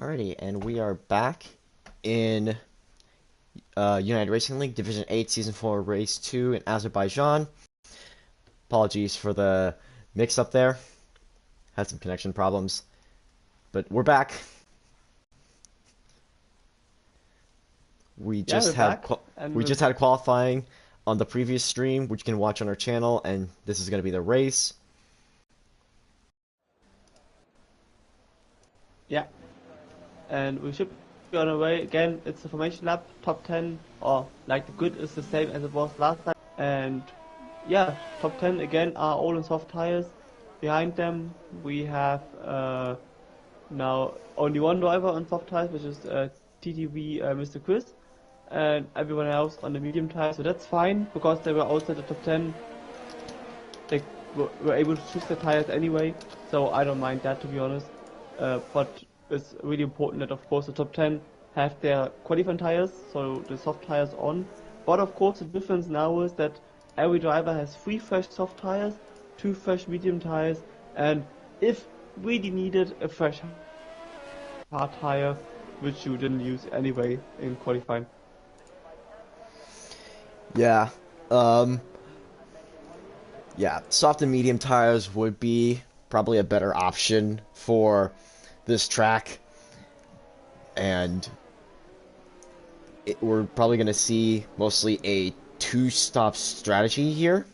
Alrighty, and we are back in United Racing League Division 8 Season 4 Race 2 in Azerbaijan. Apologies for the mix-up there. Had some connection problems. But we're back. We Yeah, just we're had back, and we just had qualifying on the previous stream, which you can watch on our channel, and this is going to be the race. yeah, and we should be on our way again. It's the formation lap, top 10, or like the grid is the same as it was last time. And yeah, top 10 again are all in soft tires. Behind them, we have now only one driver on soft tires, which is TTV Mr. Chris, and everyone else on the medium tires. So that's fine because they were outside the top 10. They were able to choose their tires anyway, so I don't mind that, to be honest. But it's really important that, of course, the top 10 have their qualifying tires, so the soft tires on. But of course, the difference now is that every driver has 3 fresh soft tires, 2 fresh medium tires, and if really needed, a fresh hard tire, which you didn't use anyway in qualifying. Yeah. Um, yeah, soft and medium tires would be probably a better option for this track. And we're probably going to see mostly a two-stop strategy here.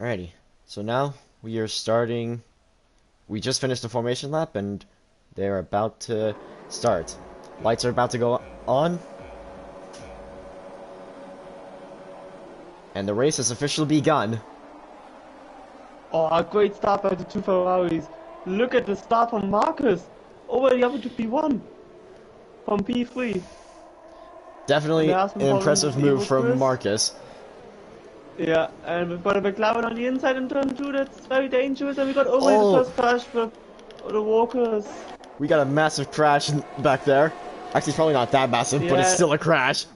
Alrighty, so now we are starting. We just finished the formation lap and they're about to start. Lights are about to go on. And the race has officially begun. Oh, a great start by the 2 Ferraris. Look at the start from Marcus. Already up to P1 from P3. And Definitely there an are some problems impressive with move Evo from Chris. Marcus. Yeah, and we've got a McLaren on the inside in turn 2. That's very dangerous. And we got already the Oh, first crash for the Walkers. we got a massive crash back there. Actually, it's probably not that massive, but it's Yeah, still a crash.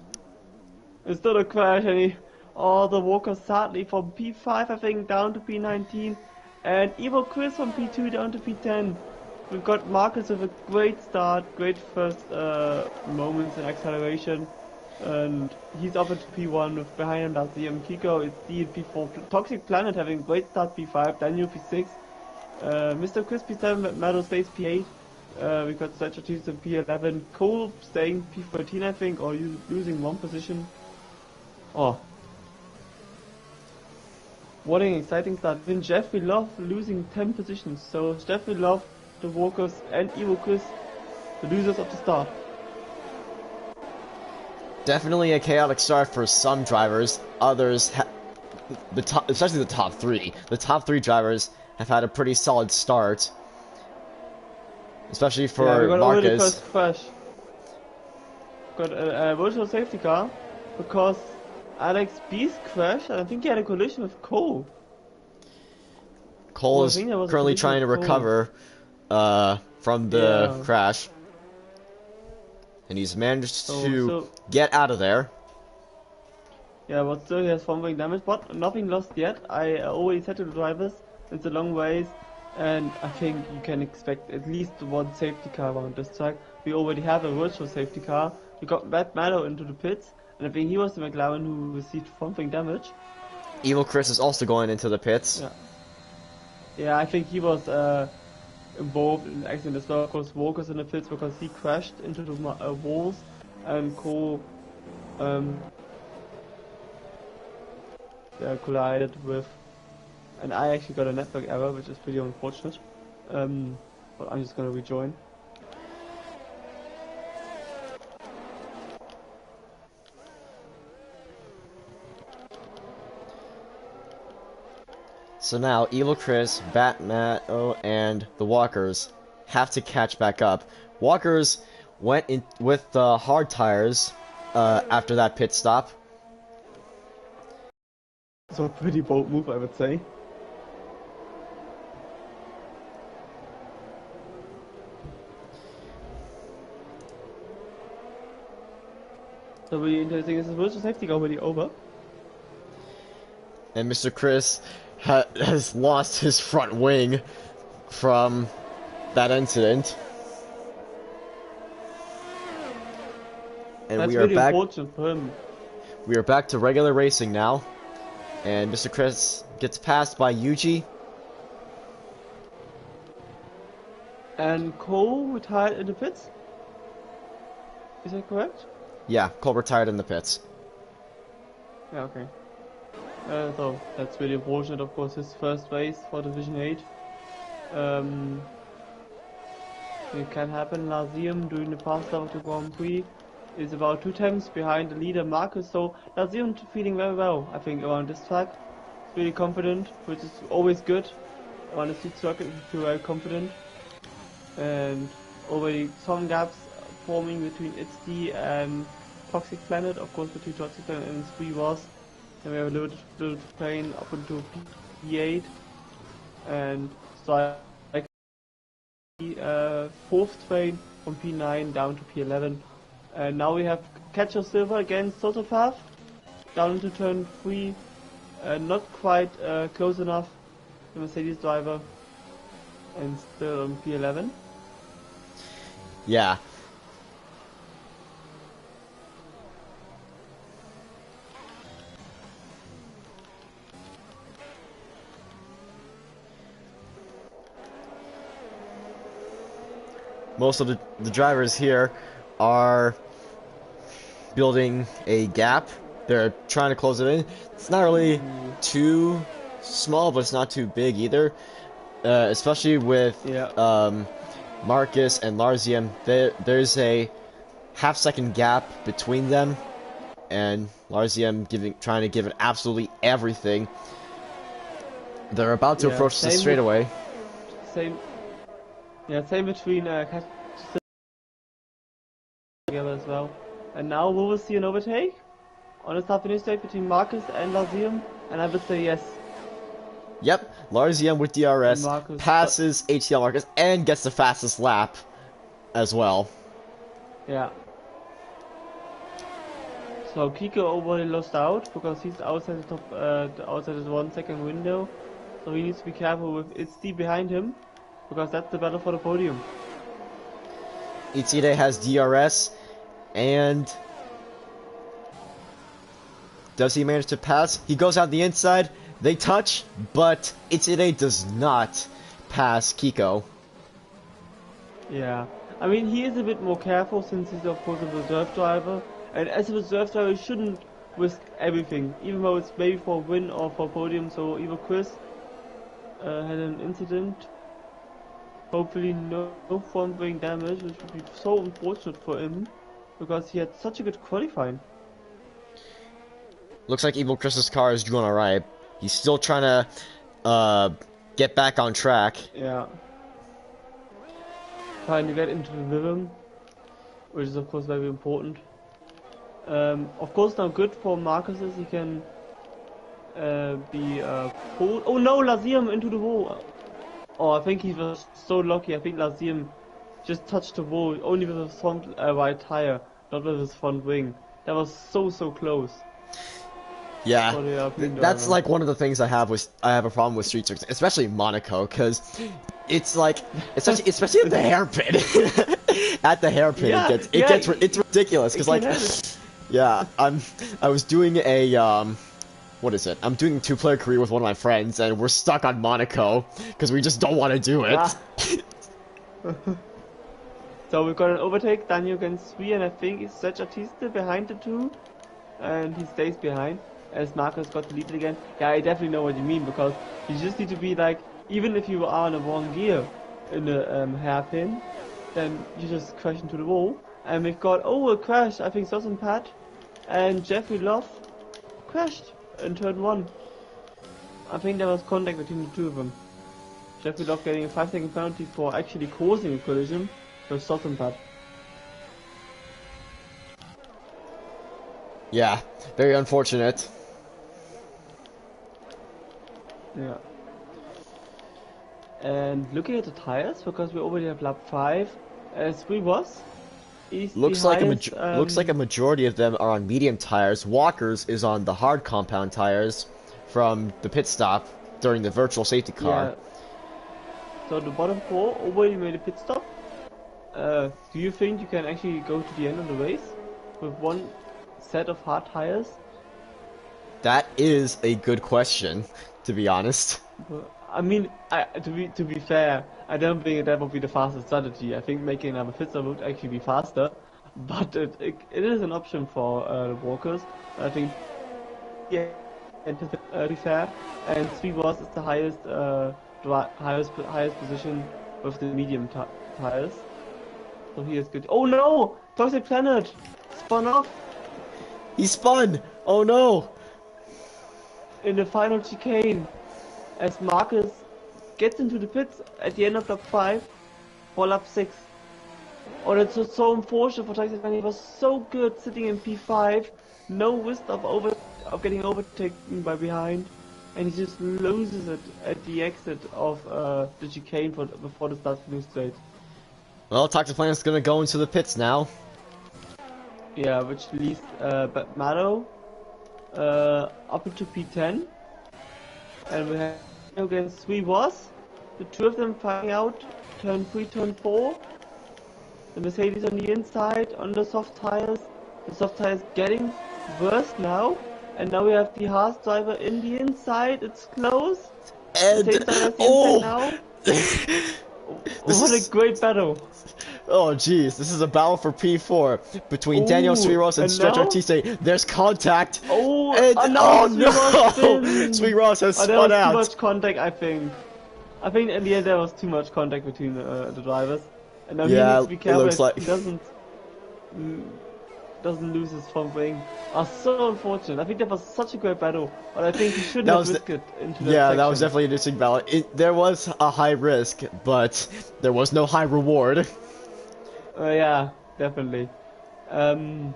it's still a crash. And the Walkers sadly from P5, I think, down to P19. And Evo Chris from P2 down to P10. We've got Marcus with a great start, great first moments in acceleration, and he's up at P1 with behind him Lazio and Kiko. It's D at P4. Toxic Planet having a great start P5, Daniel P6, Mr. Chris P7, Meadow Space P8. We've got Strategies in P11, Cole staying P13 I think, or losing one position. Oh, what an exciting start. Then Jeffrey Love losing 10 positions, so Jeffrey Love, the Walkers and Evo Chris, the losers of the start. Definitely a chaotic start for some drivers. Others, especially the top three. The top three drivers have had a pretty solid start, especially Yeah, we for got already Marcus. first crash. Got a virtual safety car because Alex B's crash. I think he had a collision with Cole. Cole Oh, I is think there was a currently collision trying with to Cole. recover from the Yeah. crash, and he's managed So to so get out of there. yeah, but still he has front wing damage, but nothing lost yet. I always said to the drivers, it's a long race, and I think you can expect at least one safety car around this track. We already have a virtual safety car. We got Matt Mallow into the pits, and I think he was the McLaren who received front wing damage. Evil Chris is also going into the pits. Yeah, yeah, I think he was involved in the accident as well. Of course, Walker's in the pits because he crashed into the walls, and Cole um, collided with. And I actually got a network error, which is pretty unfortunate. But I'm just gonna rejoin. So now Evil Chris, Batman, and the Walkers have to catch back up. Walkers went in with the hard tires after that pit stop. So a pretty bold move, I would say. So really interesting. Is this virtual safety car already over? And Mr. Chris has lost his front wing from that incident. And That's we are really back. unfortunate for him. We are back to regular racing now. And Mr. Chris gets passed by Yuji. And Cole retired in the pits. Is that correct? Yeah, Cole retired in the pits. Yeah, okay. So that's really unfortunate. Of course, his first race for Division 8. It can happen. Lazium during the past lap of the Grand Prix is about 2 times behind the leader Marcus. So Lazium feeling very well, I think, around this track. He's really confident, which is always good. On the street circuit, you feel very confident. And already some gaps forming between XD and Toxic Planet. Of course, between Toxic Planet and Spree was. And we have a little plane up into P8 and strike fourth train from P9 down to P11. And now we have Catcher Silver against Total Path down into turn 3. Not quite close enough, the Mercedes driver, and still on P11. Yeah. Most of the drivers here are building a gap. They're trying to close it in. It's not really too small, but it's not too big either. Especially with Marcus and Larzium, there's a half-second gap between them, and Larzium trying to give it absolutely everything. They're about to approach the straightaway. Same between together as well. And now we will see an overtake on the start finish straight between Marcus and Lazium, and I would say yes. Yep, Larzium with DRS Marcus, passes HCL Marcus and gets the fastest lap as well. Yeah. So Kiko already lost out because he's outside the top, outside his 1 second window. So he needs to be careful with Itzy behind him, because that's the battle for the podium. Ichide has DRS, and does he manage to pass? He goes out the inside, they touch, but Ichide does not pass Kiko. Yeah, I mean, he is a bit more careful since he's of course a reserve driver, and as a reserve driver he shouldn't risk everything, even though it's maybe for a win or for a podium. So even Chris had an incident. Hopefully no front wing damage, which would be so unfortunate for him, because he had such a good qualifying. Looks like Evil Chris's car is doing alright. He's still trying to get back on track. Yeah. Trying to get into the rhythm, which is of course very important. Of course now good for Marcus is he can be pulled. Oh no, Lazium into the wall. Oh, I think he was so lucky. I think Lazium just touched the wall only with his front right tire, not with his front wing. That was so close. Yeah, For the European that's driver. like one of the things I have a problem with street circuits, especially Monaco, because it's like especially at the hairpin. At the hairpin, Yeah, it's ridiculous because like yeah, I was doing a what is it? I'm doing a two-player career with one of my friends, and we're stuck on Monaco because we just don't want to do it. Ah. So we've got an overtake, Daniel against 3, and I think it's Sergio Batista behind the 2, and he stays behind, as Marcos got the lead again. Yeah, I definitely know what you mean, because you just need to be like, even if you are in a wrong gear in the hairpin, then you just crash into the wall. And we've got, a crash, I think Sos and Pat, and Jeffrey Love crashed in turn 1. I think there was contact between the two of them. Jeffrey Love getting a 5-second penalty for actually causing a collision with Sos and Pat. Yeah, very unfortunate. Yeah. And looking at the tires, because we already have lap 5, 3 was. Looks like a majority of them are on medium tires. Walker's is on the hard compound tires from the pit stop during the virtual safety car. Yeah. So the bottom 4 already made a pit stop. Do you think you can actually go to the end of the race with one set of hard tires? That is a good question, to be honest. I mean, to be fair, I don't think that would be the fastest strategy. I think making another pit stop would actually be faster, but it is an option for the walkers. I think, yeah, and to be fair, and 3 was is the highest highest position with the medium tires. So he is good. Oh no! Toxic Planet spun off He spun! Oh no! in the final chicane as Marcus gets into the pits at the end of lap 5 for lap 6. Oh, that's just so unfortunate for Toxic Planet. He was so good sitting in P5, no risk of getting overtaken by behind, and he just loses it at the exit of the chicane before the start of the new straight. Well, Toxic Planet's gonna go into the pits now. Yeah, which leads Batmado up into P10. And we have against 3 was. The two of them fighting out turn 3, turn 4. The Mercedes on the inside, on the soft tires. The soft tires getting worse now. And now we have the Haas driver in the inside. It's close. And now. What a great battle! Oh jeez, this is a battle for P4 between Daniel Sweeros and Stretch now? Artiste. There's contact. Oh, and no! Sweeros has there spun was out. too much contact, I think. I think in the end there was too much contact between the drivers. And now he needs to be careful looks like he doesn't lose his front wing. So unfortunate. I think that was such a great battle, but I think he shouldn't have risked it into that section. that was definitely an interesting battle. There was a high risk, but there was no high reward. Yeah, definitely. So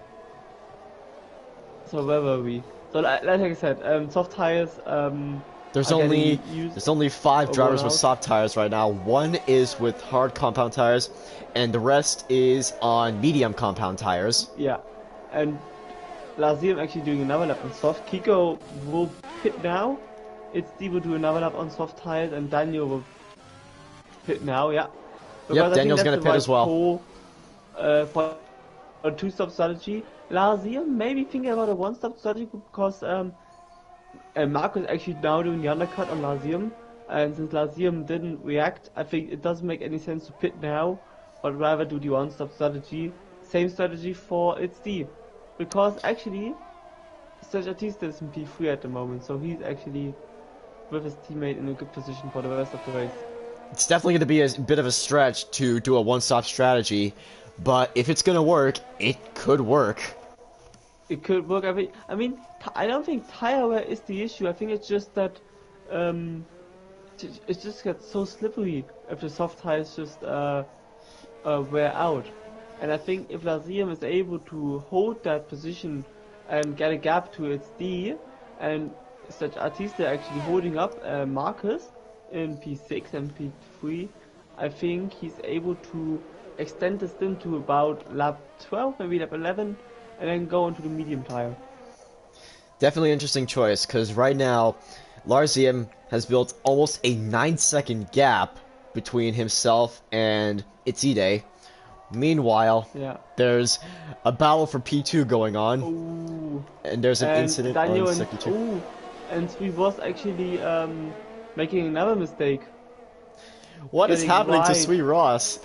where were we? So like I said, soft tires. There's only 5 drivers with soft tires right now. 1 is with hard compound tires, and the rest is on medium compound tires. Yeah, and Lazium actually doing another lap on soft. Kiko will pit now. It's Steve will do another lap on soft tires, and Daniel will pit now. Yeah. Yep, Daniel's gonna pit as well. For a 2-stop strategy, Lazium maybe thinking about a 1-stop strategy because Marcus actually now doing the undercut on Lazium, and since Lazium didn't react, I think it doesn't make any sense to pit now, but rather do the 1-stop strategy. Same strategy for it's D, because actually Sergio Batista is in P3 at the moment, so he's actually with his teammate in a good position for the rest of the race. It's definitely going to be a bit of a stretch to do a one-stop strategy, but if it's going to work, it could work. it could work. I mean, I don't think tire wear is the issue. I think it's just that um, it just gets so slippery if the soft tires just wear out. And I think if Lazium is able to hold that position and get a gap to its D, and such Artista actually holding up Marcus in P6 and P3, I think he's able to extend the stint to about lap 12, maybe lap 11, and then go into the medium tire. Definitely an interesting choice, because right now, Larzium has built almost a 9-second gap between himself and Itside. Meanwhile, Yeah. there's a battle for P2 going on, Ooh. and there's an And incident on Daniel sector 2. and Sui was actually making another mistake, What is getting happening to wide. Sweet Ross?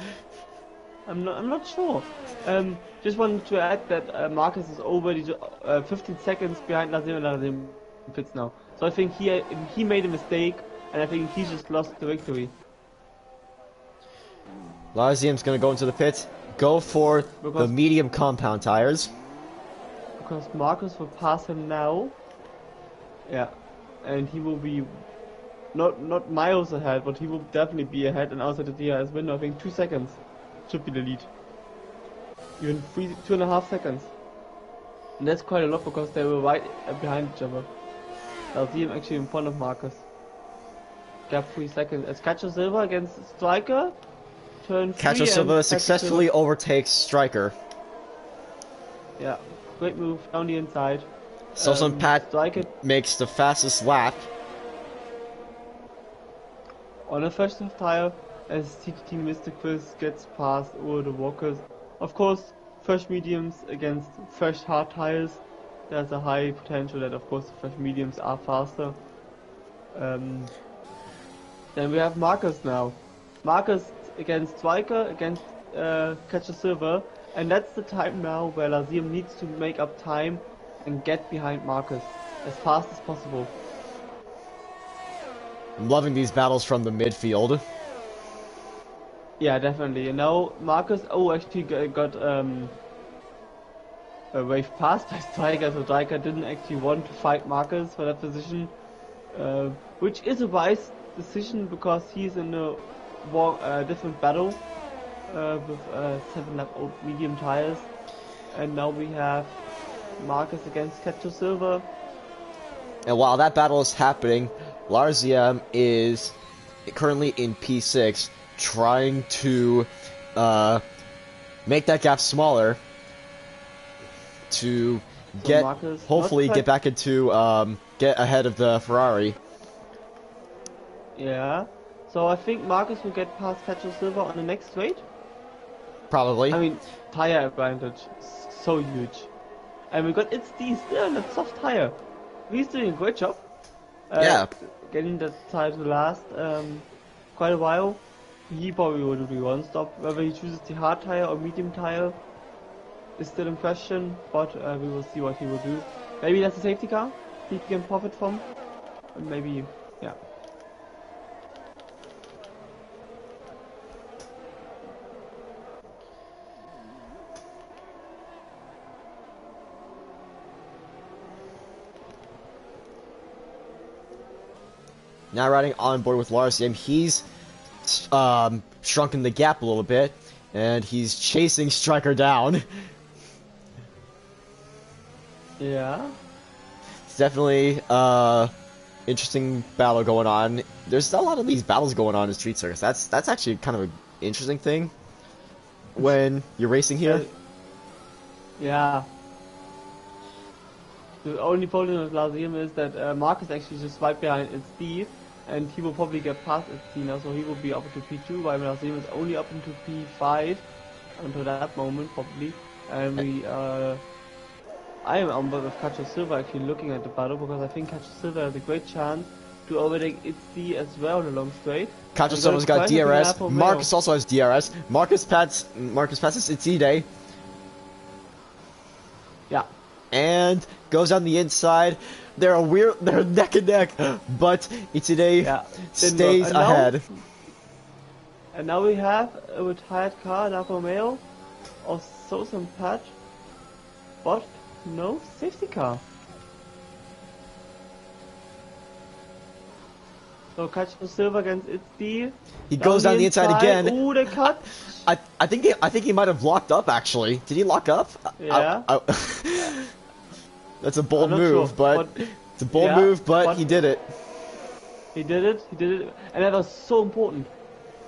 I'm not sure. Just wanted to add that Marcus is already 15 seconds behind Lazim, and Lazim pits now. So I think he made a mistake, and I think he just lost the victory Larzium's gonna go into the pit, go for the because medium compound tires. Marcus will pass him now. Yeah, and he will be not miles ahead, but he will definitely be ahead and outside the DRS window. I think 2 seconds should be the lead. Even 2.5 seconds. And that's quite a lot because they were right behind each other. I'll see him actually in front of Marcus. Gap 3 seconds. As Cacho Silva against Striker. Turn 3 Cacho and Silva Cacho successfully Silva. overtakes Striker. Yeah, great move down the inside. Sosan Pat Striker makes the fastest lap. on a first half tire as TTT Mr. Quiz gets past all the walkers. Of course, fresh mediums against fresh hard tires. There's a high potential that, of course, the fresh mediums are faster. Then we have Marcus now. Marcus against Striker, against Catcher Silver, and that's the time now where Lazium needs to make up time and get behind Marcus as fast as possible. I'm loving these battles from the midfield. Yeah, definitely. And now Marcus, actually got a wave passed by Striker, so Striker didn't actually want to fight Marcus for that position, which is a wise decision because he's in a different battle with 7-lap old medium tires. And now we have Marcus against Cacho Silva. And while that battle is happening, Larzium is currently in P6, trying to make that gap smaller to So Marcus hopefully get back into get ahead of the Ferrari. Yeah. So I think Marcus will get past Cacho Silva on the next straight. Probably. I mean, tire advantage so huge. And we got It's D still in that soft tire. He's doing a great job. Yeah. Getting that tire to last quite a while. He probably will do the one stop. Whether he chooses the hard tire or medium tire is still in question, but we will see what he will do. Maybe that's a safety car he can profit from. And maybe, yeah. Now riding on board with Larzium, he's shrunken the gap a little bit, and he's chasing Striker down. Yeah. It's definitely interesting battle going on. There's a lot of these battles going on in Street Circus. That's actually kind of an interesting thing when you're racing here. Yeah. The only problem with Lazium is that Marcus actually just right behind it's Steve, and he will probably get past it's Steve now, so he will be up into P2, while Lazium is only up into P5 until that moment probably. And I am on board with Cacho Silva actually looking at the battle because I think Cacho Silva has a great chance to overtake Itzy as well in the long straight. Cacho Silva's got DRS. Marcus also has DRS. Marcus passes Itzy Day. Yeah. And goes on the inside. They're neck and neck, but Itzy stays ahead. And now we have a retired car, an Alfa Romeo, of Sosan Patch. But No safety car. So Cacho Silva against It's D. He goes down the inside again. Ooh, the cut. I think he might have locked up actually. Did he lock up? Yeah. That's a I'm bold not move, sure, but it's a bold move, but he did it. He did it, and that was so important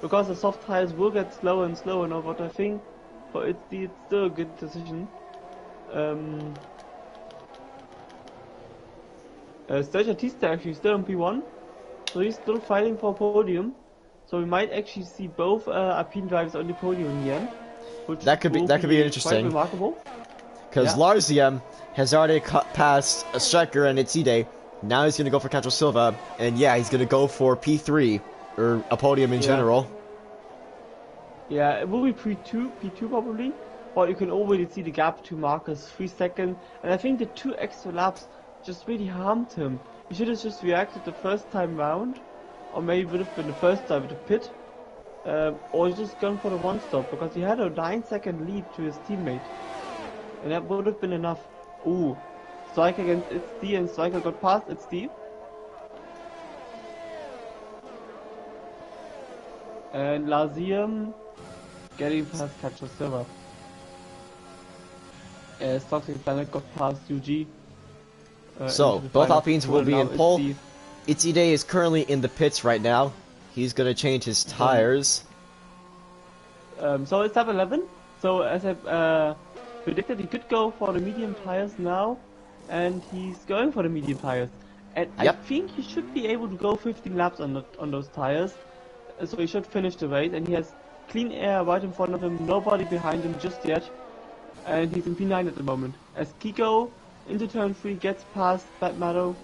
because the soft tires will get slower and slower now. But I think for It's still a good decision. Sergio Tista actually still on P1, so he's still fighting for a podium. So we might actually see both Alpine drivers on the podium in the end. Which That could be interesting. Quite remarkable. Because Larziem has already cut past a striker and Itside. Now he's gonna go for Cacho Silva, and yeah, he's gonna go for P3 or a podium in general. Yeah, it will be P2 probably. But you can already see the gap to Marcus 3 seconds, and I think the 2 extra laps just really harmed him. He should have just reacted the first time round, or maybe would have been the first time with the pit, or just gone for the 1 stop because he had a 9-second lead to his teammate, and that would have been enough. Ooh, Striker against It's D, and Striker got past It's D. And Lazium getting past Cacho Silva. Toxic Planet got past UG. So, both Alpines will be in pole. Itside is currently in the pits right now. He's gonna change his tires. So it's lap 11. So as I predicted, he could go for the medium tires now. And he's going for the medium tires. And I think he should be able to go 15 laps on those tires. So he should finish the race. And he has clean air right in front of him, nobody behind him just yet. And he's in P9 at the moment. As Kiko into turn 3 gets past Batmato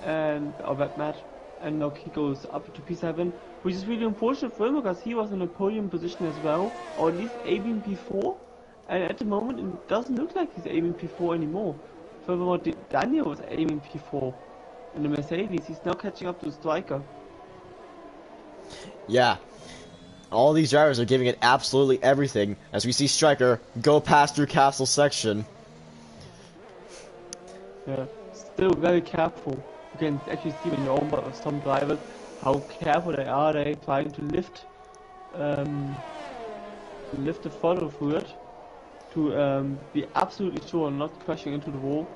and Batmat, and now Kiko's up to P7, which is really unfortunate for him because he was in a podium position as well, or at least aiming P4. And at the moment it doesn't look like he's aiming P4 anymore. Furthermore, Daniel was aiming P4 in the Mercedes. He's now catching up to Striker. Yeah. All these drivers are giving it absolutely everything as we see Striker go past through Castle section. Yeah, still very careful. You can actually see when you're on board with some drivers how careful they are. They trying to lift the throttle through it to be absolutely sure not crashing into the wall.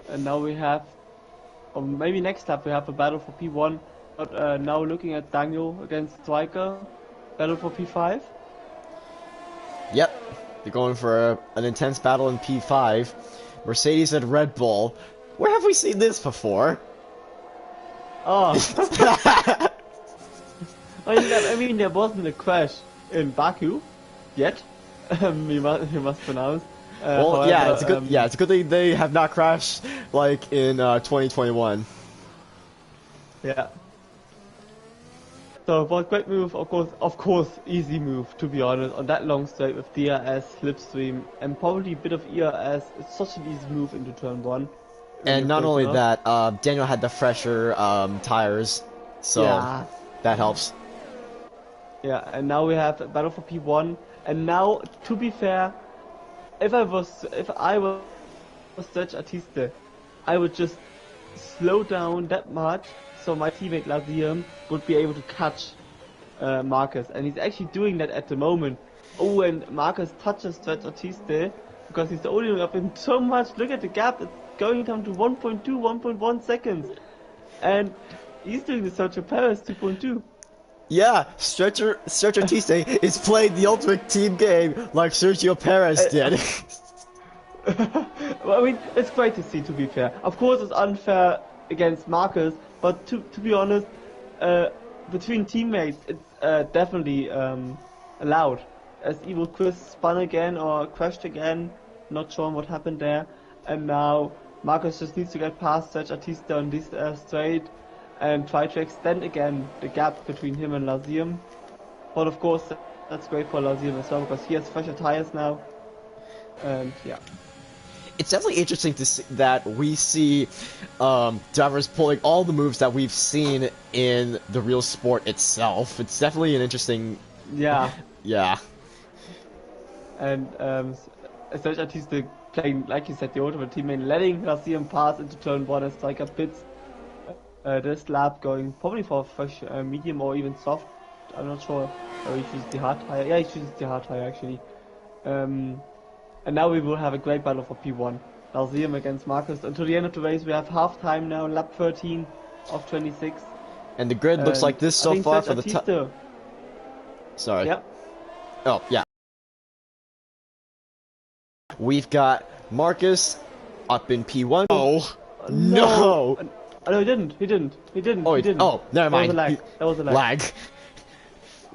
And now we have, or maybe next lap we have a battle for P1. But now looking at Daniel against Striker, battle for P5. Yep, they're going for an intense battle in P5. Mercedes and Red Bull. Where have we seen this before? Oh. I mean, there wasn't a crash in Baku yet. You must pronounce. Well, however, yeah, it's a good thing they have not crashed like in 2021. Yeah. So, but great move, of course, easy move to be honest on that long straight with DRS, slipstream, and probably a bit of ERS. It's such an easy move into turn 1. And not only that, Daniel had the fresher tires, so that helps. Yeah, and now we have a battle for P1. And now, to be fair, if I was Serge Artiste, I would just slow down that much so my teammate Lazium would be able to catch Marcus, and he's actually doing that at the moment. Oh, and Marcus touches Serge Artiste because he's holding up him so much. Look at the gap, it's going down to 1.2, 1.1 seconds, and he's doing the Sergio Perez 2.2. Yeah, Sergio Artiste is playing the ultimate team game like Sergio Perez did. Well, I mean, it's great to see, to be fair. Of course, it's unfair against Marcus, but to be honest, between teammates, it's definitely allowed. As Evil Chris spun again or crashed again, not sure what happened there, and now Marcus just needs to get past Serge Artiste on this straight and try to extend again the gap between him and Lazium. But of course, that's great for Lazium as well because he has fresher tires now, and yeah. It's definitely interesting to see that we see drivers pulling all the moves that we've seen in the real sport itself. It's definitely an interesting... Yeah. Yeah. And Serge Artiste playing, like you said, the ultimate team and letting Razium pass into turn 1 as Striker pits this lap, going probably for fresh medium or even soft. I'm not sure. Or he chooses the hard tire. Yeah, he chooses the hard tire actually. And now we will have a great battle for P1. Razium against Marcus. Until the end of the race, we have half time now, lap 13 of 26. And the grid looks like this so far for the top. Sorry. Yep. Oh, yeah. We've got Marcus up in P1. Oh, no! No, he didn't. He didn't. Oh, he didn't. Oh, never mind. That was a lag. Lag.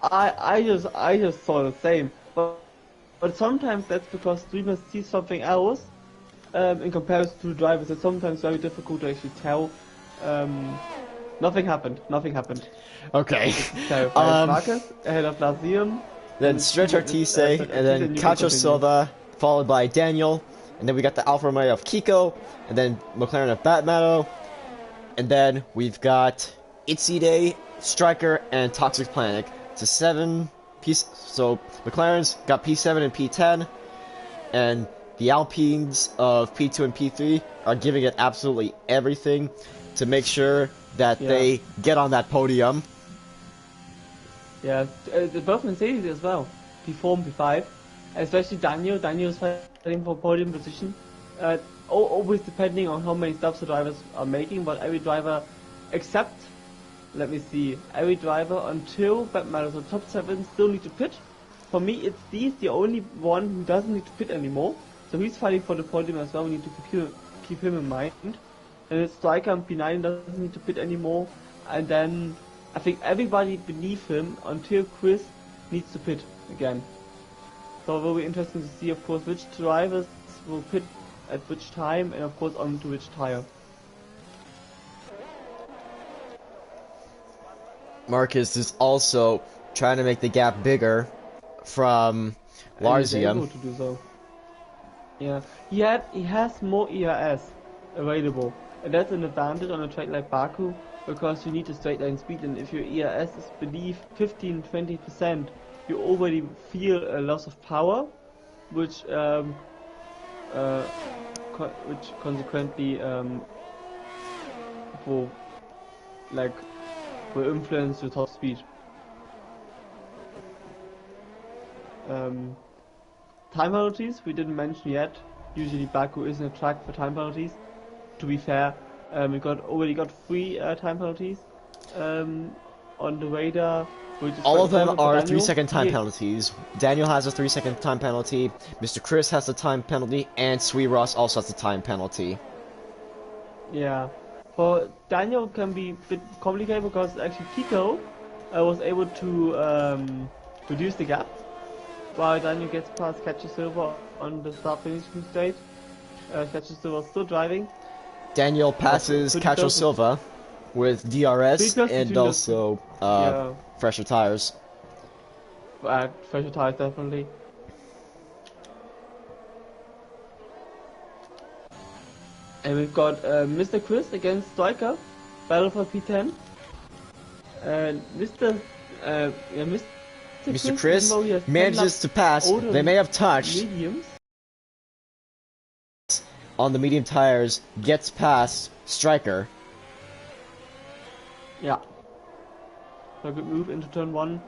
I just saw the same. But sometimes that's because streamers see something else in comparison to drivers. It's sometimes very difficult to actually tell. Nothing happened. Okay. Marcus ahead of Lazium. Then Stretch Artise, and then Cacho Silva, followed by Daniel. And then we got the Alfa Romeo of Kiko, and then McLaren of Batmano. And then we've got Itside, Striker, and Toxic Planet. It's a 7 piece. So McLaren's got P7 and P10, and the Alpines of P2 and P3 are giving it absolutely everything to make sure that they get on that podium. Yeah, both Mercedes as well. P4 and P5. Especially Daniel. Daniel's fighting for podium position. Always depending on how many stops the drivers are making, but every driver except, let me see, every driver until Batman, so top 7 still need to pit. For me, it's Steve's the only one who doesn't need to pit anymore. So he's fighting for the podium as well, we need to keep him in mind. And it's Striker on P9 doesn't need to pit anymore. And then I think everybody beneath him until Chris needs to pit again. So it will be interesting to see, of course, which drivers will pit at which time, and of course onto which tire. Marcus is also trying to make the gap bigger from Larzium. Able to do so. Yeah, he has more ERS available, and that's an advantage on a track like Baku, because you need a straight line speed, and if your ERS is beneath 15-20%, you already feel a loss of power, which consequently will influence your top speed. Time penalties we didn't mention yet. Usually Baku isn't a track for time penalties. To be fair, we already got 3 time penalties on the radar. All of them are 3-second time penalties. Daniel has a 3-second time penalty, Mr. Chris has a time penalty, and Sweet Ross also has a time penalty. Yeah. For Daniel can be a bit complicated because actually Kiko was able to reduce the gap while Daniel gets past Catcher Silver on the start finishing stage. Catcher Silver still driving. Daniel passes Cacho Silva with DRS and also fresher tires. Fresher tires definitely. And we've got Mr. Chris against Striker, battle for P10. And Mr. Chris manages to pass. They may have touched mediums on the medium tires. Gets past Striker. Yeah. So good move into turn 1.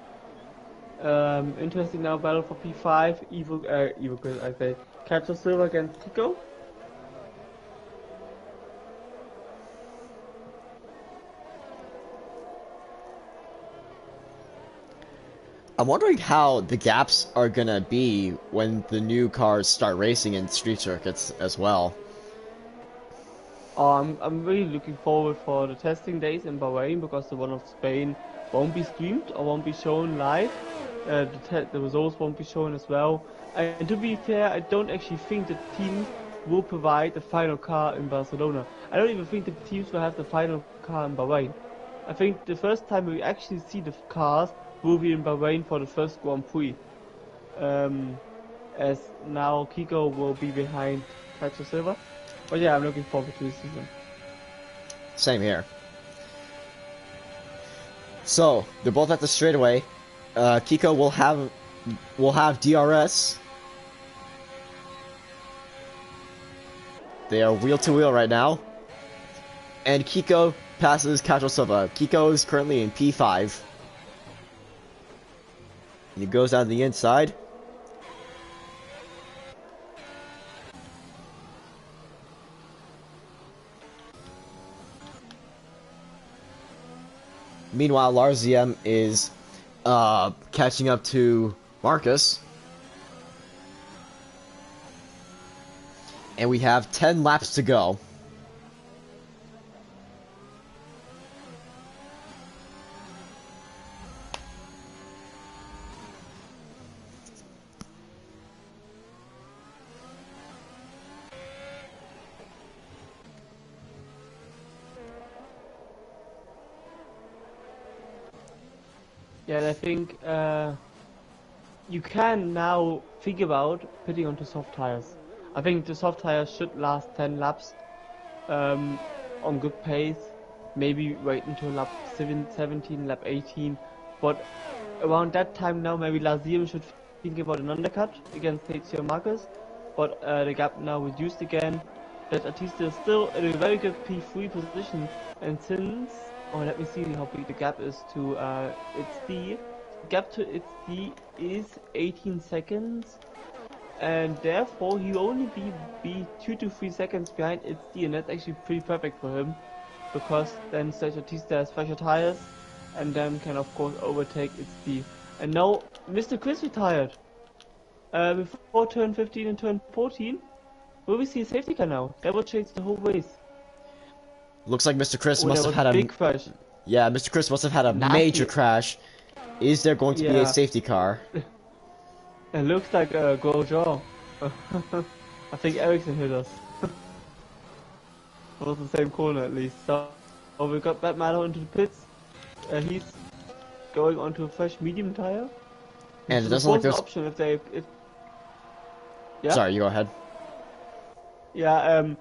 Interesting now battle for P5. Evo Chris, I say. Catcher Silver against Kiko. I'm wondering how the gaps are gonna be when the new cars start racing in street circuits as well. I'm really looking forward for the testing days in Bahrain, because the one of Spain won't be streamed or won't be shown live. The results won't be shown as well. And to be fair, I don't actually think the teams will provide the final car in Barcelona. I don't even think the teams will have the final car in Bahrain. I think the first time we actually see the cars will be in Bahrain for the first Grand Prix. As now Kiko will be behind Catcher Silva. But yeah, I'm looking forward to this season. Same here. So they're both at the straightaway. Kiko will have DRS. They are wheel to wheel right now. And Kiko passes Casual Silva. Kiko is currently in P5. And he goes on the inside. Meanwhile, Larziem is catching up to Marcus. And we have 10 laps to go. Yeah, and I think you can now think about putting onto soft tires. I think the soft tires should last 10 laps on good pace. Maybe wait until lap 17, lap 18. But around that time now, maybe Lazim should think about an undercut against Sergio Marcus. But the gap now reduced again. That Artista is still in a very good P3 position. And since, let me see how big the gap is to its D. Gap to its D is 18 seconds. And therefore he will only be 2 to 3 seconds behind its D, and that's actually pretty perfect for him, because then Sergio Artista has fresher tires and then can of course overtake its D. And now Mr. Chris retired before turn 15 and turn 14. Will we see a safety car now? That will change the whole race. Looks like Mr. Chris Oh, must there have was had a big crash. Yeah, Mr. Chris must have had a Nasty. major crash. Is there going to be a Yeah. safety car? It looks like a Grosjean. I think Ericsson hit us. It was the same corner at least. So we got Batman into the pits. He's going onto a fresh medium tire. And it So doesn't look an there's... option if yeah. Sorry, you go ahead. Yeah.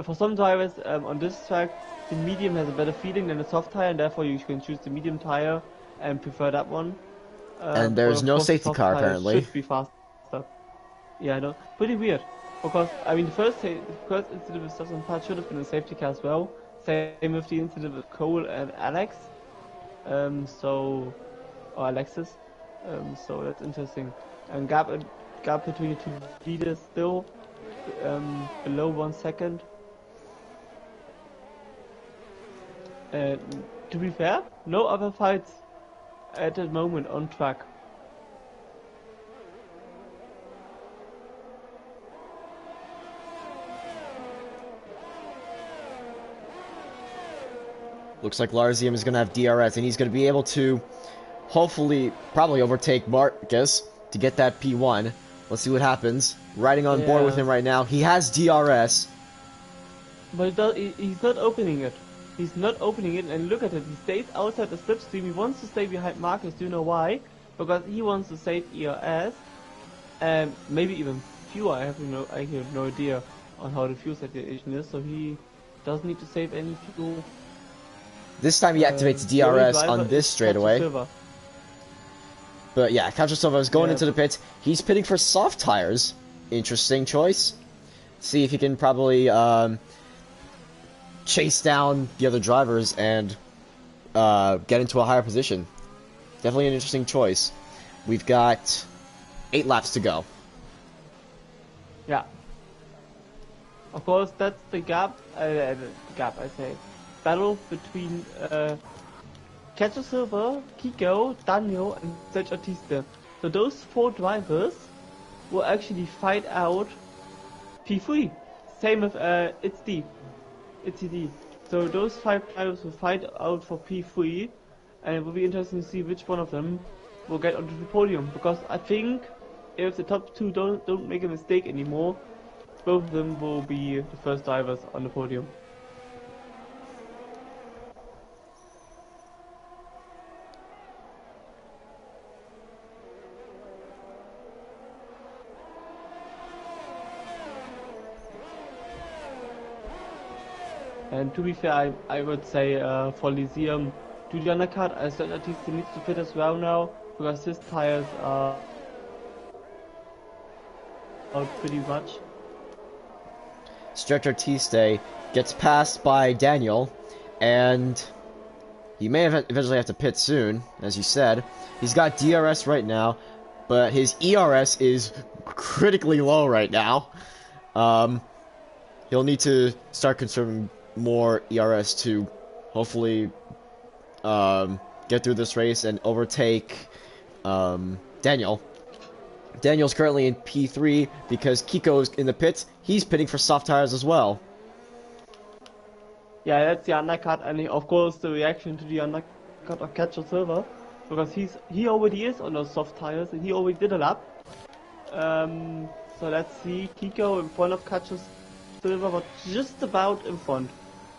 For some drivers on this track, the medium has a better feeling than the soft tire, and therefore you can choose the medium tire and prefer that one. And But there's of no course the safety soft car tire apparently. should be faster. Yeah, I know. Pretty weird. Because, I mean, the first incident with Stefan Part should have been a safety car as well. Same with the incident with Cole and Alex. Or Alexis. So that's interesting. And gap between the two leaders still below 1 second. To be fair, no other fights at the moment on track. Looks like Larziem is going to have DRS, and he's going to be able to, hopefully, probably overtake Marcus to get that P1. Let's see what happens. Riding on board with him right now. He has DRS. But he's not opening it. He's not opening it, and look at it. He stays outside the slipstream. He wants to stay behind Marcus. Do you know why? Because he wants to save ERS, and maybe even fuel. I have no idea on how the fuel situation is. So he doesn't need to save any fuel. This time he activates DRS on this straightaway. But yeah, Cacho Silva is going into the pits. He's pitting for soft tires. Interesting choice. See if he can probably chase down the other drivers and get into a higher position. Definitely an interesting choice. We've got 8 laps to go. Yeah. Of course, that's the gap. I say. Battle between Cacho Silva, Kiko, Daniel, and Sergio Artista. So those 4 drivers will actually fight out P3. Same with It's D. So those 5 drivers will fight out for P3, and it will be interesting to see which one of them will get onto the podium. Because I think if the top 2 don't make a mistake anymore, both of them will be the first drivers on the podium. And to be fair, I would say for Lyceum, do the undercut, as that at least he needs to fit as well now, because his tires are out pretty much. Stretch Artiste gets passed by Daniel, and he may eventually have to pit soon, as you said. He's got DRS right now, but his ERS is critically low right now. He'll need to start conserving more ERS to hopefully get through this race and overtake Daniel. Daniel's currently in P3 because Kiko's in the pits. He's pitting for soft tires as well. Yeah, that's the undercut, and of course the reaction to the undercut of Catcher Silver, because he already is on those soft tires and he already did a lap. So let's see, Kiko in front of Catcher Silver, but just about in front.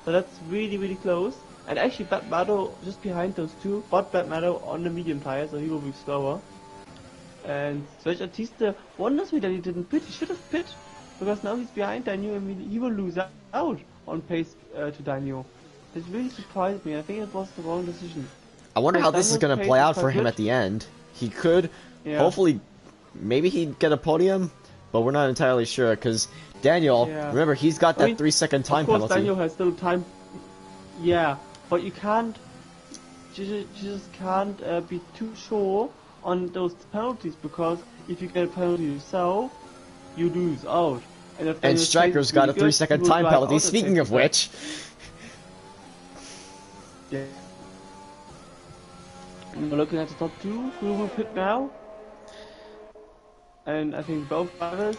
So that's really close. And actually Bad Mado just behind those two, but Bad Mado on the medium tire, so he will be slower. And Stretch Artiste wonders me that he didn't pit. He should have pit, because now he's behind Daniel and he will lose out on pace to Daniel. It really surprised me. I think it was the wrong decision. I wonder how this is going to play out for him good. at the end. He could, hopefully, maybe he'd get a podium, but we're not entirely sure, because Daniel, remember, he's got that 3-second time penalty. Of course, Daniel has still time. Yeah, but you can't, you just can't be too sure on those penalties, because if you get a penalty yourself, you lose out. And Striker's got a 3-second time penalty, speaking of which. Yeah. We're looking at the top two, who will pit now. And I think both drivers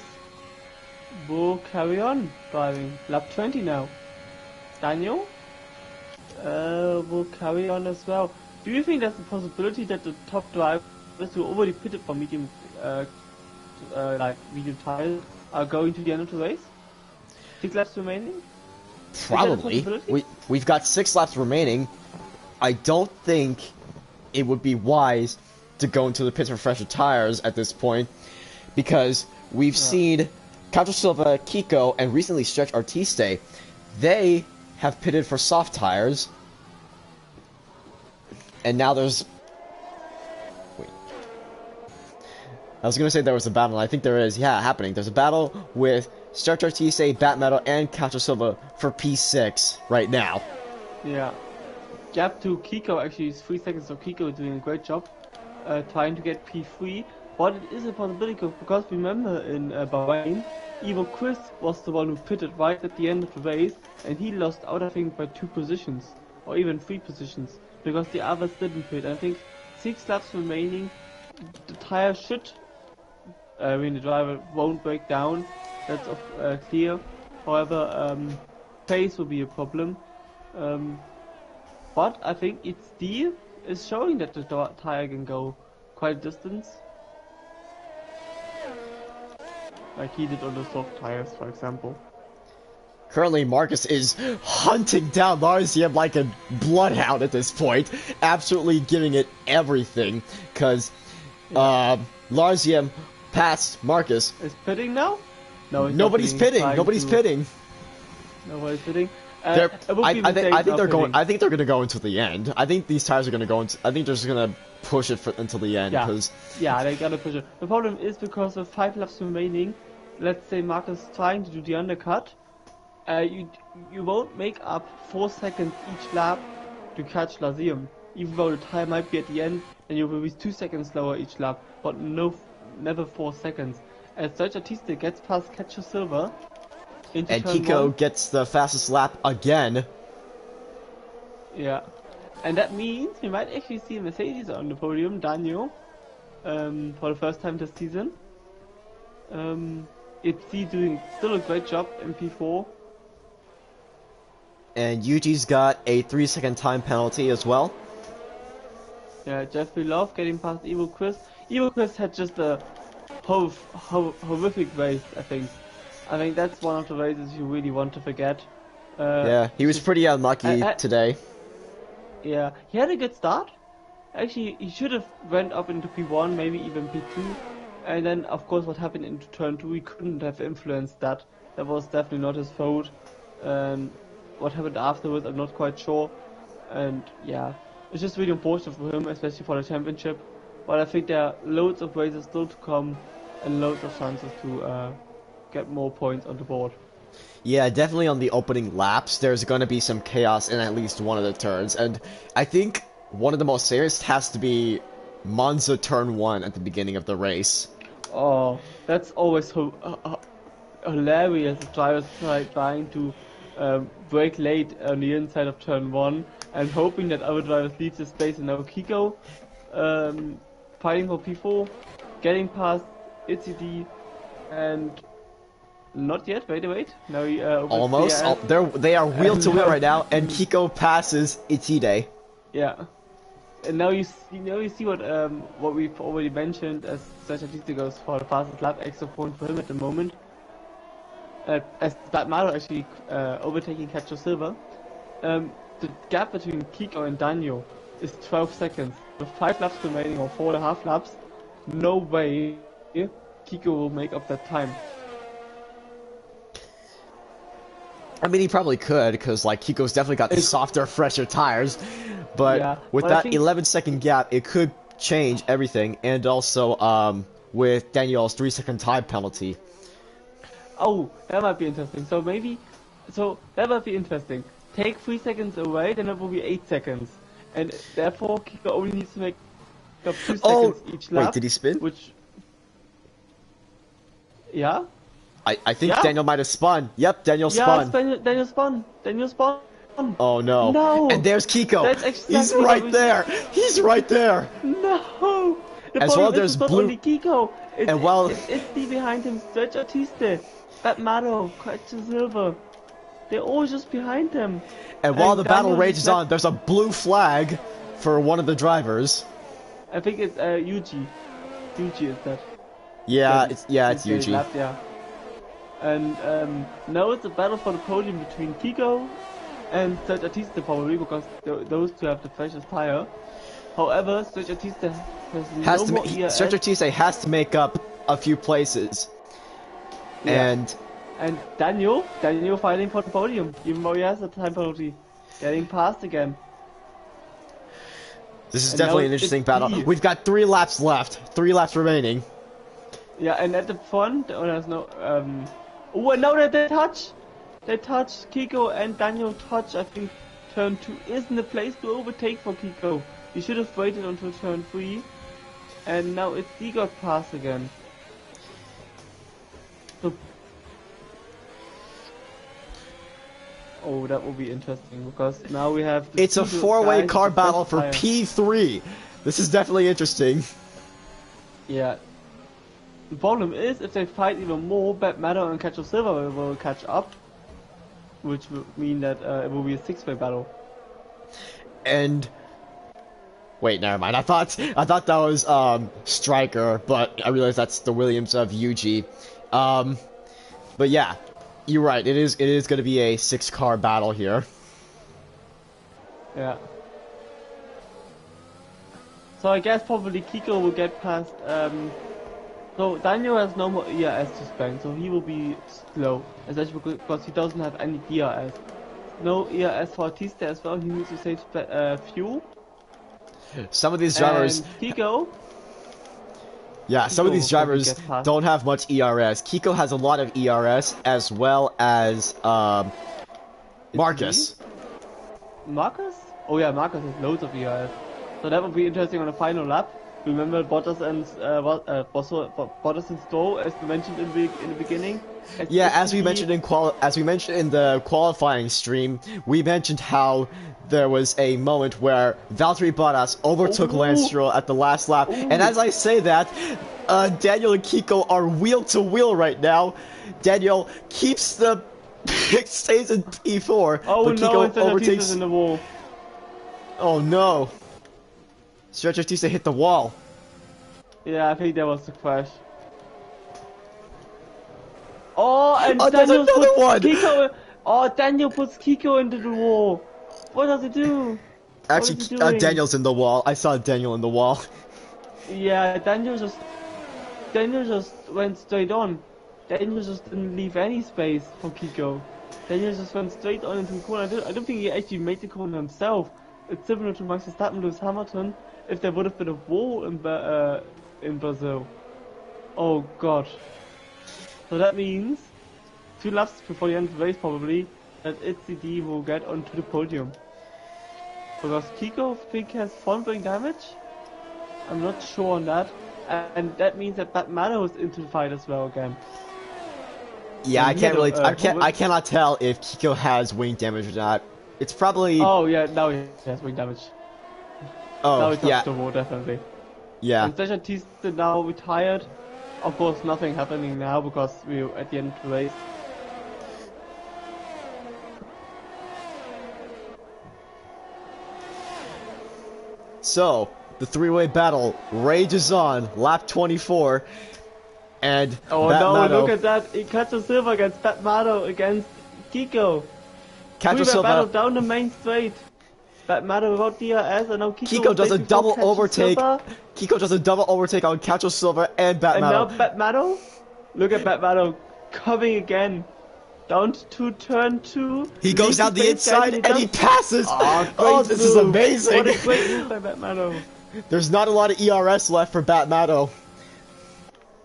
will carry on driving. Lap 20 now. Daniel will carry on as well. Do you think there's a possibility that the top drivers who already pitted for medium, like medium tires, are going to the end of the race? 6 laps remaining? Probably. We've got 6 laps remaining. I don't think it would be wise to go into the pits for fresher tires at this point, because we've seen Cacho Silva, Kiko, and recently Stretch Artiste. They have pitted for soft tires, and now there's... Wait. I was going to say there was a battle, and I think there is, happening. There's a battle with Stretch Artiste, Bat Metal, and Cacho Silva for P6 right now. Yeah. Gap to Kiko actually is 3 seconds, so Kiko is doing a great job trying to get P3. But it is a possibility, because remember in Bahrain, Evo Chris was the one who pitted right at the end of the race, and he lost out, I think, by 2 positions, or even 3 positions, because the others didn't pit. I think 6 laps remaining, the tire should, the driver won't break down, that's clear. However, pace will be a problem. But I think its D is showing that the tire can go quite a distance. Like he did on the soft tires, for example. Currently, Marcus is hunting down Larziem like a bloodhound at this point. Absolutely giving it everything. Because Larziem passed Marcus. Is pitting now? No, nobody's pitting. Nobody's pitting. Nobody's pitting. I think they're going. I think they're going to go into the end. I think these tires are going to go into. I think they're just going to push it until the end. Yeah, they gotta push it. The problem is because with 5 laps remaining, let's say Marcus is trying to do the undercut, you won't make up 4 seconds each lap to catch Lazium. Even though the tire might be at the end, then you will be 2 seconds slower each lap, but never 4 seconds. As Stretch Artiste gets past Catcher Silver. And Kiko gets the fastest lap again. Yeah. And that means we might actually see Mercedes on the podium, Daniel, for the first time this season. It's doing still a great job in P4. And Yuji's got a 3-second time penalty as well. Yeah, Jeffrey Love getting past Evo Chris. Evo Chris had just a horrific race, I think. I think that's one of the races you really want to forget. Yeah, he was pretty unlucky today. Yeah, he had a good start. Actually, he should have went up into P1, maybe even P2. And then, of course, what happened into turn 2, he couldn't have influenced that. That was definitely not his fault. And what happened afterwards, I'm not quite sure. And yeah, it's just really important for him, especially for the championship. But I think there are loads of races still to come, and loads of chances to get more points on the board. Yeah, definitely on the opening laps, there's going to be some chaos in at least one of the turns, and I think one of the most serious has to be Monza turn 1 at the beginning of the race. Oh, that's always hilarious. The drivers trying to brake late on the inside of turn one and hoping that other drivers leave the space. And now Kiko fighting for P4, getting past ITD, and not yet. Wait. Now he opens Almost. DRS. They are wheel And to wheel now, right now, and Kiko passes Itide. yeah. And now you see what we've already mentioned as Sacha goes for the fastest lap, extra point for him at the moment. As that Mario actually overtaking Cacho Silva. The gap between Kiko and Daniel is 12 seconds. With 5 laps remaining or 4.5 laps, no way Kiko will make up that time. I mean, he probably could, because like Kiko's definitely got softer, fresher tires. But Yeah, with but I that think 11-second gap, it could change everything. And also, with Daniel's 3-second time penalty. oh, that might be interesting. So that might be interesting. Take 3 seconds away, then it will be 8 seconds, and therefore Kiko only needs to make up 2 Oh, seconds each wait, lap. did he spin? Which, yeah, I think yeah, Daniel might have spun. Yep, Daniel yeah. spun. Daniel spun. Daniel spun. Oh no. No, And there's Kiko. that's He's exactly what right we. there. He's right there. No! The As well, problem is there's it's not blue. only Kiko, And while it's Isti behind him, Sergio Artiste, Batmaro, Cacho Silva. They're all just behind him. and while the battle Daniel rages just on, there's a blue flag for one of the drivers. I think it's Yuji. Yuji is that. Yeah, That it's getting Yuji. lapped, yeah. And now it's a battle for the podium between Kiko and Sergio Artiste probably because those two have the freshest tire. However, Sergio Artiste has no more ERS. Sergio Artiste has to make up a few places. Yeah. And And Daniel fighting for the podium, even though he has a time penalty. Getting past again. this is And definitely now an interesting it's battle. Steve. We've got 3 laps left. 3 laps remaining. Yeah, and at the front, there's no, oh, and now they touch! They touch, Kiko and Daniel touch, I think turn 2 isn't the place to overtake for Kiko. He should have waited until turn 3. And now it's he got past again. So, oh, that will be interesting because now we have. It's a 4-way guys car with the battle best for tire. P3. This is definitely interesting. Yeah. The problem is if they fight even more, Bad Matter and Cacho Silva will catch up, which will mean that it will be a 6-way battle. And wait, never mind. I thought that was Striker, but I realized that's the Williams of Yuji. But yeah, you're right. It is going to be a 6-car battle here. Yeah. So I guess probably Kiko will get past. So Daniel has no more ERS to spend, so he will be slow, especially because he doesn't have any DRS. No ERS for Artiste as well. He needs to save fuel. Some of these drivers, And Kiko. yeah, some of Kiko these will probably drivers get past. don't have much ERS. Kiko has a lot of ERS, as well as Marcus. Marcus? Oh yeah, Marcus has loads of ERS. So that would be interesting on the final lap. Remember Bottas and Bottas and Stroll, as we mentioned in the beginning. Yeah, as we mentioned in the qualifying stream, we mentioned how there was a moment where Valtteri Bottas overtook Lance Stroll at the last lap, and as I say that, Daniel and Kiko are wheel to wheel right now. Daniel keeps stays in P4, Oh but no, Kiko instead of overtakes. in the wall. Oh no! Sergio Artiste hit the wall. Yeah, I think that was the crash. Oh, and Oh, there's Daniel another puts one! Kiko. Oh, Daniel puts Kiko into the wall. What does he do? Actually, What is he doing? Daniel's in the wall. I saw Daniel in the wall. Yeah, Daniel just went straight on. Daniel just didn't leave any space for Kiko. Daniel just went straight on into the corner. I don't think he actually made the corner himself. It's similar to Max Verstappen, Lewis Hamilton. If there would have been a wall in Brazil. Oh god. So that means 2 laps before the end of the race probably, that ITZD will get onto the podium. Because Kiko, I think, has front wing damage. I'm not sure on that. And that means that Batmano is into the fight as well again. Yeah, And he had I cannot tell if Kiko has wing damage or not. It's probably. Oh yeah, now he has wing damage. Now he touched the wall, definitely. Yeah. And Session T's now retired. Of course, nothing happening now because we're at the end of the race. So, the three-way battle rages on, lap 24, and oh Batmano, no, look at that! Ikacho Silva against Batmano against Kiko. Cacho Silva battle down the main straight. Batmano without DRS and now Kiko does a double overtake. Silva. Kiko does a double overtake on Cacho Silva and Batmano. And now Batmano, look at Batmano coming again. Down to turn 2. He goes down the inside and he passes! Oh, this is amazing! What a great move by Batmano. There's not a lot of ERS left for Batmano.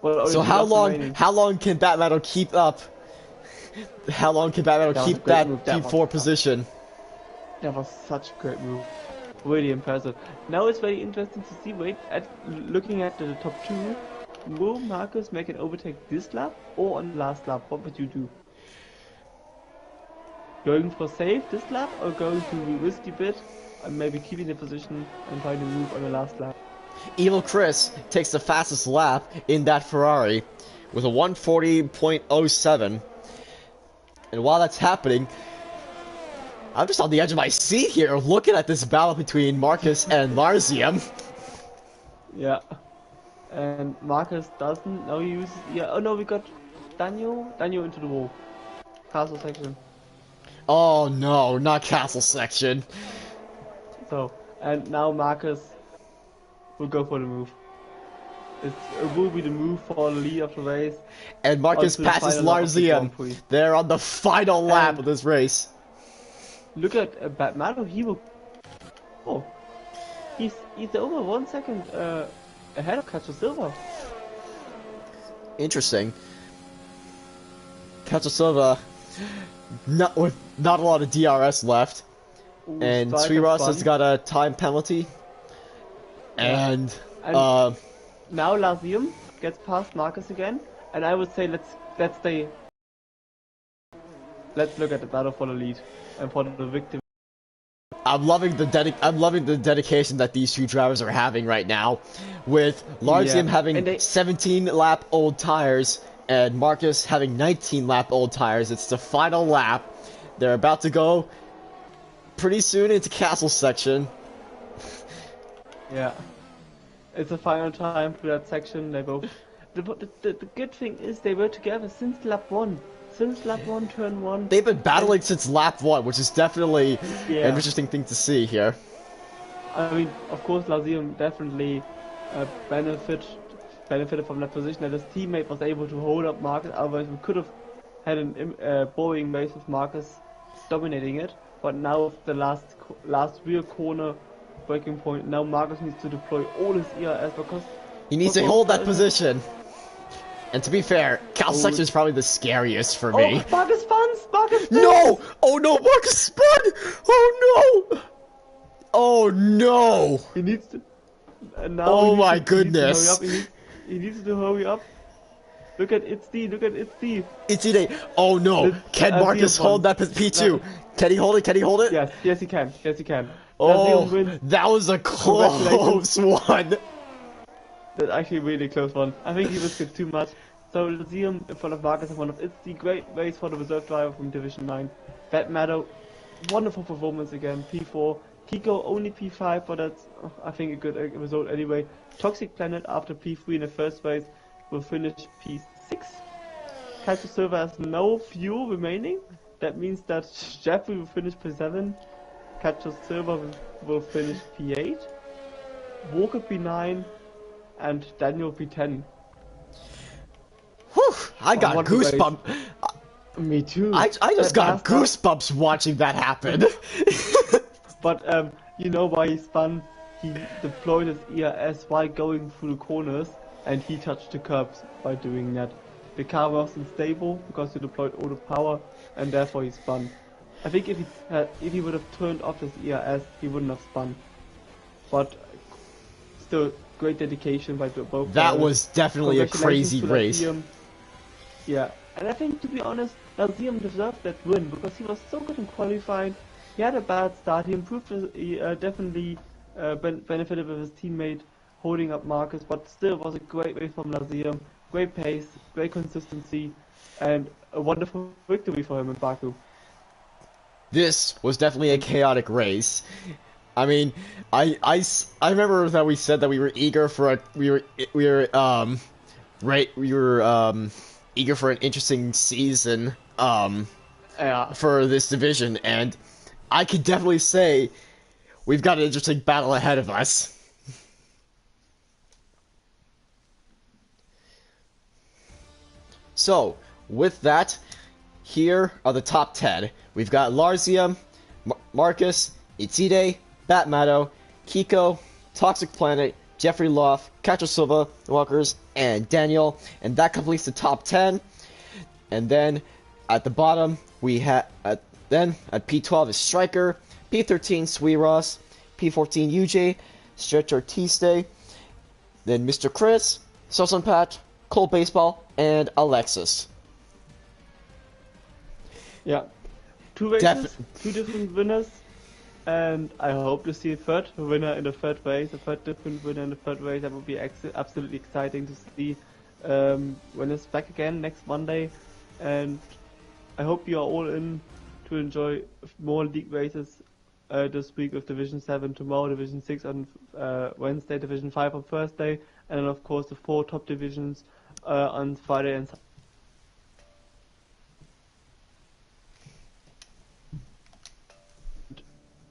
Well, so how long can Batmano keep up? How long can Batmano keep that P4 position? That was such a great move. Really impressive. Now it's very interesting to see, looking at the top 2, will Marcus make an overtake this lap or on the last lap? What would you do? Going for safe this lap or going to risk a bit and maybe keeping the position and trying to move on the last lap? Evil Chris takes the fastest lap in that Ferrari with a 140.07. And while that's happening, I'm just on the edge of my seat here looking at this battle between Marcus and Larzium. Yeah. And Marcus doesn't now use. Yeah, oh no, we got Daniel into the wall. Castle section. Oh no, not castle section. So, and now Marcus will go for the move. It will be the move for the lead of the race. And Marcus passes Larzium. They're on the final lap of this race. Look at Batmano, he will. Oh, he's over 1 second ahead of Cacho Silva. Interesting. Cacho Silva, not a lot of DRS left. Ooh, and Sweetross has got a time penalty. Yeah. And now Larzium gets past Marcus again, and I would say let's look at the battle for the lead and for the victim. I'm loving the dedication that these two drivers are having right now, with Larzium having 17 lap old tires and Marcus having 19 lap old tires. It's the final lap. They're about to go pretty soon into castle section. Yeah, it's the final time for that section. They both. The good thing is they were together since lap 1. Since lap 1, turn 1. They've been battling since lap 1, which is definitely an interesting thing to see here. I mean, of course, Larzium definitely benefited from that position that his teammate was able to hold up Marcus. Otherwise, we could have had a boring race with Marcus dominating it. But now, with the last rear corner breaking point, now Marcus needs to deploy all his ERS because he needs to hold that position. And to be fair, castle section is probably the scariest for me. Oh, Marcus spun! No! Oh no, Marcus spun! Oh no! Oh no! He needs to. Now oh my goodness! He needs to hurry up. Look at ITZD, look at ITZD. ITZD. Oh no! Can Marcus hold that P2? Can he hold it? Can he hold it? Yes he can. Yes he can. Oh, that was a close one. That's actually a really close one. I think he risked it too much. So Larzium in front of Marcus in front of ITZD. Great race for the reserve driver from Division 9. Batmano, wonderful performance again. P4. Kiko only P5, but that's I think a good result anyway. Toxic Planet after P3 in the first race will finish P6. Cacho Silva has no fuel remaining. That means that Jeffrey will finish P7. Cacho Silva will finish P8. Walker P9. And Daniel P10. Whew, I got goosebumps. Me too. I just got goosebumps watching that happen. But you know why he spun? He deployed his ERS while going through the corners, and he touched the curbs by doing that. the car wasn't stable because he deployed all the power, and therefore he spun. I think if he would have turned off his ERS, he wouldn't have spun. But still, great dedication by both That drivers. was definitely a Congratulations crazy to race. Lazim. Yeah, and I think to be honest, Lazim deserved that win because he was so good in qualifying. He had a bad start. He improved. He definitely benefited with his teammate holding up Marcus, but still was a great race from Lazim. Great pace, great consistency, and a wonderful victory for him in Baku. This was definitely a And chaotic race. I mean, I remember that we said that we were eager for a we were right we were eager for an interesting season yeah, for this division, and I could definitely say we've got an interesting battle ahead of us. So, with that, here are the top 10. We've got Larzium, Marcus, Itide, Batmato, Kiko, Toxic Planet, Jeffrey Loff, Cacho Silva, Walkers, and Daniel. And that completes the top 10. And then at the bottom, we have then at P12 is Striker, P13 Sweeross, P14 UJ, Stretch Artiste, then Mr. Chris, Sosan Pat, Cole Baseball, and Alexis. yeah. Two races, two different winners, and I hope to see a third winner in the third race, a third different winner in the third race. That would be absolutely exciting to see when it's back again next Monday. And I hope you are all in to enjoy more league races this week with Division 7 tomorrow, Division 6 on Wednesday, Division 5 on Thursday, and then of course the 4 top divisions on Friday and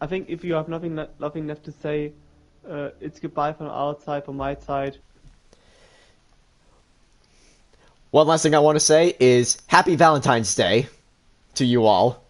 I think if you have nothing left to say, it's goodbye from our side, from my side. One last thing I want to say is Happy Valentine's Day to you all.